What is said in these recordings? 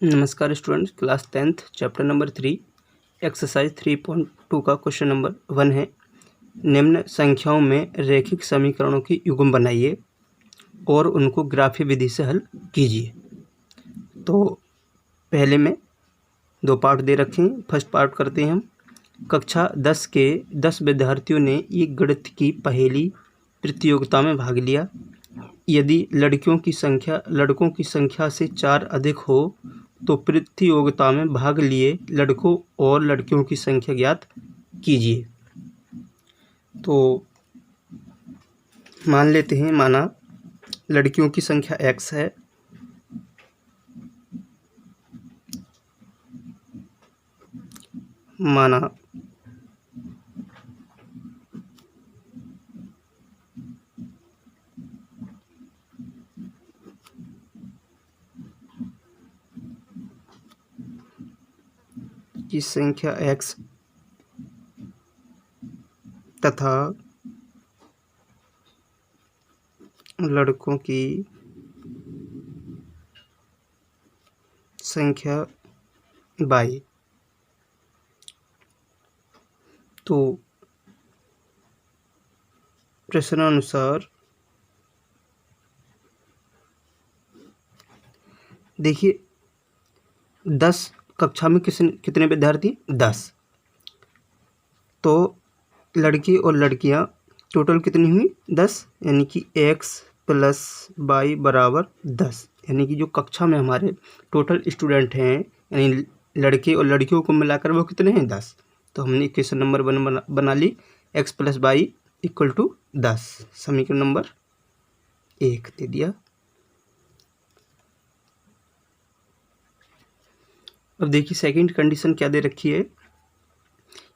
नमस्कार students, class 10th chapter number 3 exercise 3.2 का question number 1 है। निम्न संख्याओं में रैखिक समीकरणों की युग्म बनाइए और उनको ग्राफीय विधि से हल कीजिए। तो पहले में 2 पार्ट दे रखे हैं। फर्स्ट पार्ट करते हैं हम। कक्षा 10 के 10 विद्यार्थियों ने एक गणित की पहेली प्रतियोगिता में भाग लिया। यदि लड़कों की संख्या से 4 अधिक हो तो प्रतियोगिता में भाग लिए लड़कों और लड़कियों की संख्या ज्ञात कीजिए। तो मान लेते हैं, माना लड़कियों की संख्या x है, माना की संख्या x तथा लड़कों की संख्या y। तो प्रश्नानुसार देखिए, 10 कक्षा में कितने विद्यार्थी? 10। तो लड़के और लड़कियां टोटल कितनी हुई? 10, यानी कि x + y बराबर 10। यानी कि जो कक्षा में हमारे टोटल स्टूडेंट हैं, यानी लड़के और लड़कियों को मिलाकर वो कितने हैं? 10। तो हमने इक्वेशन नंबर 1 बना ली, x + y = 10। समीकरण नंबर 1 दे दिया। अब देखिए सेकंड कंडीशन क्या दे रखी है।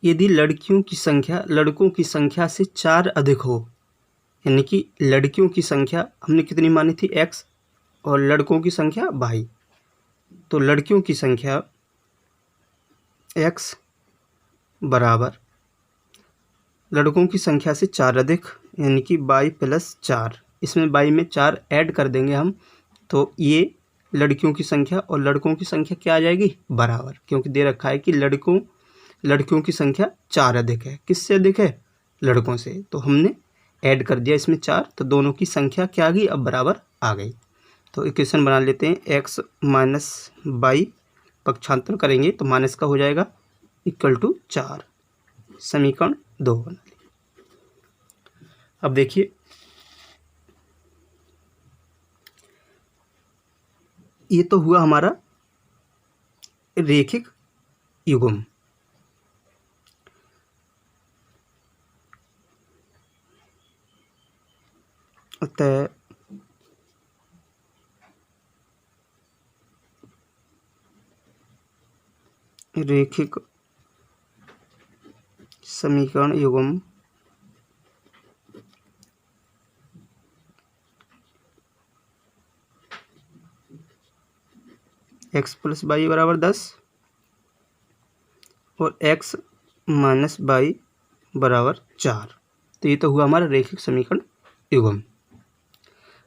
यदि लड़कियों की संख्या लड़कों की संख्या से 4 अधिक हो, यानी कि लड़कियों की संख्या हमने कितनी मानी थी? x और लड़कों की संख्या y। तो लड़कियों की संख्या x बराबर लड़कों की संख्या से 4 अधिक, यानी कि y + 4। इसमें y में 4 ऐड कर देंगे हम, तो ये लड़कियों की संख्या और लड़कों की संख्या क्या आ जाएगी? बराबर, क्योंकि दे रखा है कि लड़कियों की संख्या 4 अधिक है। किससे अधिक है? लड़कों से। तो हमने ऐड कर दिया इसमें 4, तो दोनों की संख्या क्या आ गई? अब बराबर आ गई। तो इक्वेशन बना लेते हैं, x - y पक्षांतर करेंगे तो माइनस का हो जाएगा = 4। समीकरण 2 बना लिया। अब देखिए, ये तो हुआ हमारा रैखिक युग्म। अतः रैखिक समीकरण युग्म x + y बराबर 10 और x - y बराबर 4। तो ये तो हुआ हमारा रैखिक समीकरण युग्म।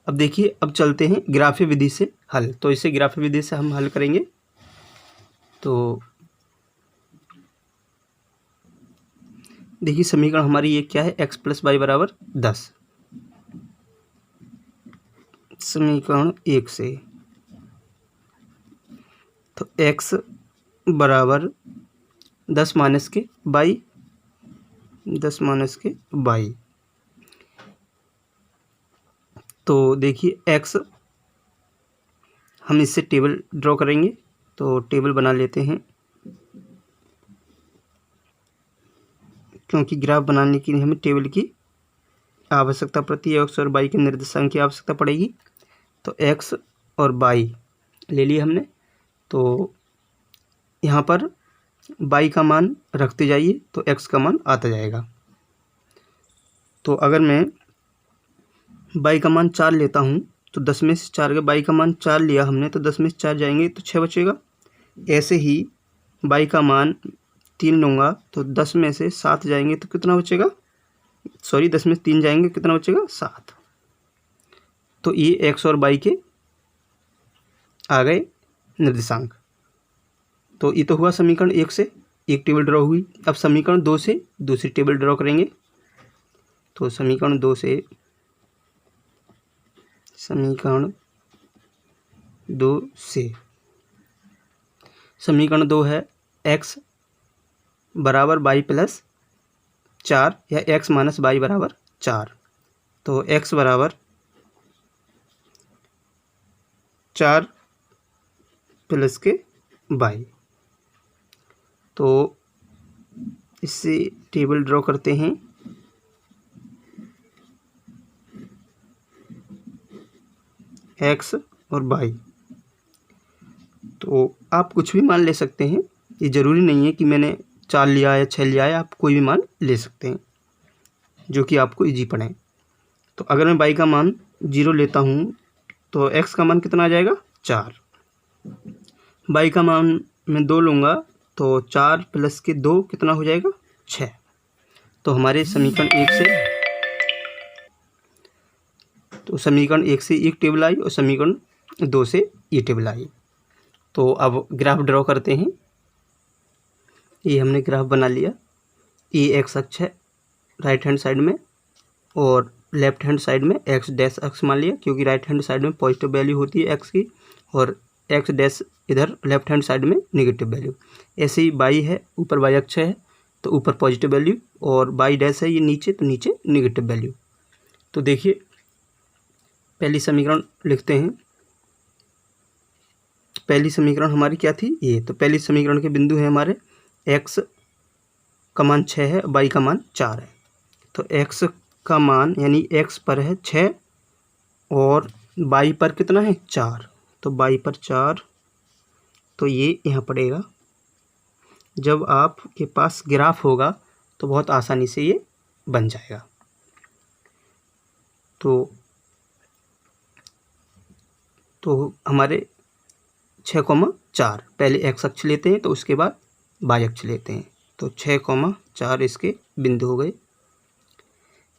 अब देखिए, अब चलते हैं ग्राफीय विधि से हल। तो इसे ग्राफीय विधि से हम हल करेंगे। तो देखिए, समीकरण हमारी ये क्या है? x + y बराबर 10। समीकरण 1 से तो x बराबर 10 - के y, 10 - के y। तो देखिए, x हम इससे टेबल ड्रॉ करेंगे। तो टेबल बना लेते हैं, क्योंकि ग्राफ बनाने के लिए हमें टेबल की आवश्यकता पड़ती है। x और y के निर्देशांक की आवश्यकता पड़ेगी। तो x और y ले लिए हमने। तो यहाँ पर y का मान रखते जाइए तो x का मान आता जाएगा। तो अगर मैं y का मान 4 लेता हूँ तो 10 में से 4 का y का मान 4 लिया हमने, तो 10 में से 4 जाएंगे तो 6 बचेगा। ऐसे ही y का मान 3 लूँगा तो 10 में से 7 जाएंगे तो कितना बचेगा? 10 में से 3 जाएंगे, कितना बचेगा? 7। तो ये x और y के आ गए निर्देशांक। तो ये तो हुआ समीकरण 1 से एक टेबल ड्रॉ हुई। अब समीकरण 2 से दूसरी टेबल ड्रॉ करेंगे। तो समीकरण 2 से समीकरण 2 है x बराबर y प्लस 4 या x माइनस y बराबर 4। तो x बराबर 4 प्लस के y। तो इससे टेबल ड्रॉ करते हैं। x और y, तो आप कुछ भी मान ले सकते हैं, ये ज़रूरी नहीं है कि मैंने 4 लिया या 6 लिया है, आप कोई भी मान ले सकते हैं जो कि आपको इजी पड़े। तो अगर मैं y का मान 0 लेता हूँ तो x का मान कितना आ जाएगा 4। y का मान मैं 2 लूँगा तो 4 प्लस के 2 कितना हो जाएगा 6। तो हमारे समीकरण 1 से एक टेबल आई और समीकरण 2 से ये टेबल आई। तो अब ग्राफ ड्रॉ करते हैं। ये हमने ग्राफ बना लिया। ये x अक्ष है राइट हैंड साइड में और लेफ्ट हैंड साइड में x डैश अक्ष मान लिया, क्योंकि राइट हैंड साइड में पॉजिटिव वैल्यू होती है x की और x डैश इधर लेफ्ट हैंड साइड में नेगेटिव वैल्यू। ऐसे ही y है, ऊपर y अक्ष है तो ऊपर पॉजिटिव वैल्यू और y डैश है ये नीचे, तो नीचे नेगेटिव वैल्यू। तो देखिए पहली समीकरण लिखते हैं। पहली समीकरण हमारी क्या थी ये, तो पहली समीकरण के बिंदु हैं हमारे x का मान 6 है, y का मान 4 है। तो x का मान यानी x पर है 6 और y पर कितना है 4, तो y पर 4। तो ये यहाँ पड़ेगा। जब आपके पास ग्राफ होगा तो बहुत आसानी से ये बन जाएगा। तो हमारे 6,4 पहले x अक्ष लेते हैं तो उसके बाद y अक्ष लेते हैं। तो 6,4 इसके बिंदु हो गए।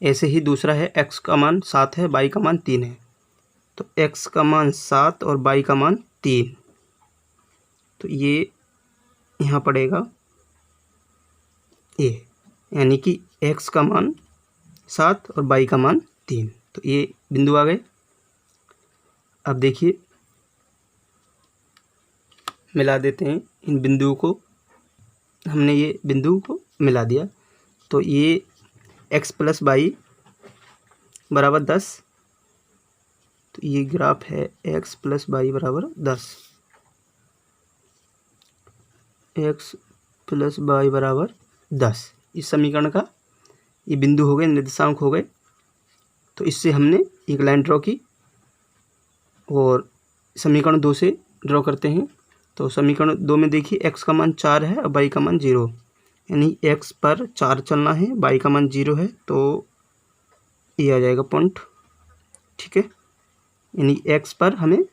ऐसे ही दूसरा है x का मान 7 है, y का मान 3 है। तो x का मान 7 और y का मान 3, तो ये यहाँ पड़ेगा ये, यानी कि x का मान 7 और y का मान 3। तो ये बिंदु आ गए। अब देखिए मिला देते हैं इन बिंदुओं को। हमने ये बिंदु को मिला दिया। तो ये x प्लस वाई बराबर 10। तो ये ग्राफ है x प्लस वाई बराबर 10। x प्लस वाई बराबर 10 इस समीकरण का ये बिंदु हो गए, निर्देशांक हो गए। तो इससे हमने एक लाइन ड्रॉ की और समीकरण 2 से ड्रॉ करते हैं। तो समीकरण 2 में देखिए x का मान 4 है और y का मान 0, यानी x पर 4 चलना है, y का मान 0 है, तो ये आ जाएगा पॉइंट। ठीक है, यानी x पर हमें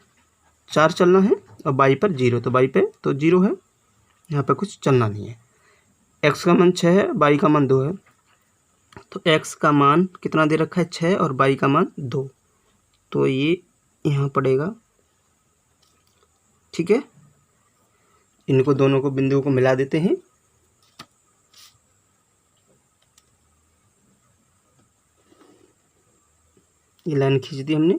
4 चलना है और y पर 0, तो y पे तो 0 है, यहाँ पे कुछ चलना नहीं है। x का मान 6 है, y का मान 2 है। तो x का मान कितना दे रखा है 6 और y का मान 2, तो ये यहाँ पड़ेगा। ठीक है, इनको दोनों को बिंदुओं को मिला देते हैं। ये लाइन खींच दी हमने।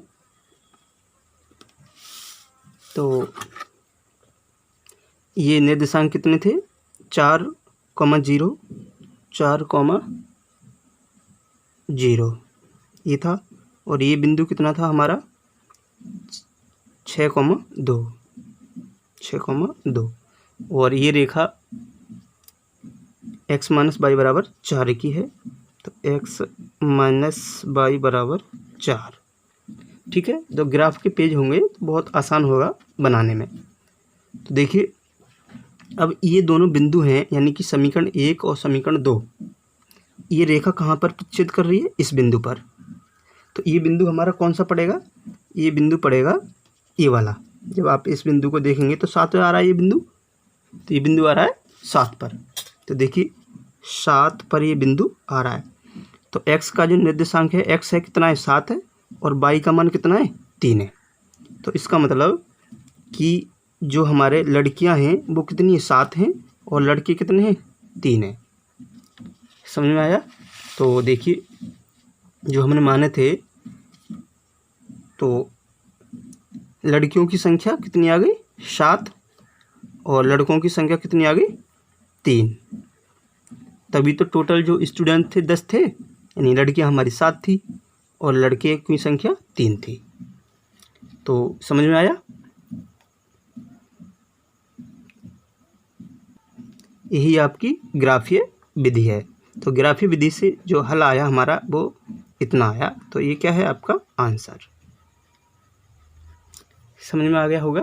तो ये निर्देशांक कितने थे 4,0 4,0 ये था, और ये बिंदु कितना था हमारा 6,2 और ये रेखा x माइनस वाई बराबर 4 की है। तो x माइनस वाई बराबर 4। ठीक है, तो ग्राफ के पेज होंगे तो बहुत आसान होगा बनाने में। तो देखिए अब ये दोनों बिंदु हैं, यानी कि समीकरण 1 और समीकरण 2, ये रेखा कहाँ पर छेद कर रही है इस बिंदु पर। तो ये बिंदु हमारा कौन सा पड़ेगा, ये बिंदु पड़ेगा ये वाला। जब आप इस बिंदु को देखेंगे तो 7 पे आ रहा है ये बिंदु, तो ये बिंदु आ रहा है 7 पर। तो देखिए 7 पर ये बिंदु आ रहा है। तो x का जो निर्देशांक है x है कितना है 7 है और y का मान कितना है 3 है। तो इसका मतलब कि जो हमारे लड़कियां हैं वो कितनी है, 7 हैं, और लड़के कितने हैं, 3 हैं। समझ में आया? तो देखिए जो हमने माने थे, तो लड़कियों की संख्या कितनी आ गई, 7, और लड़कों की संख्या कितनी आ गई, 3। तभी तो टोटल जो स्टूडेंट थे 10 थे, यानी लड़कियां हमारी 7 थी और लड़के की संख्या 3 थी। तो समझ में आया? यही आपकी ग्राफीय विधि है। तो ग्राफीय विधि से जो हल आया हमारा वो इतना आया। तो ये क्या है आपका आंसर। समझ में आ गया होगा।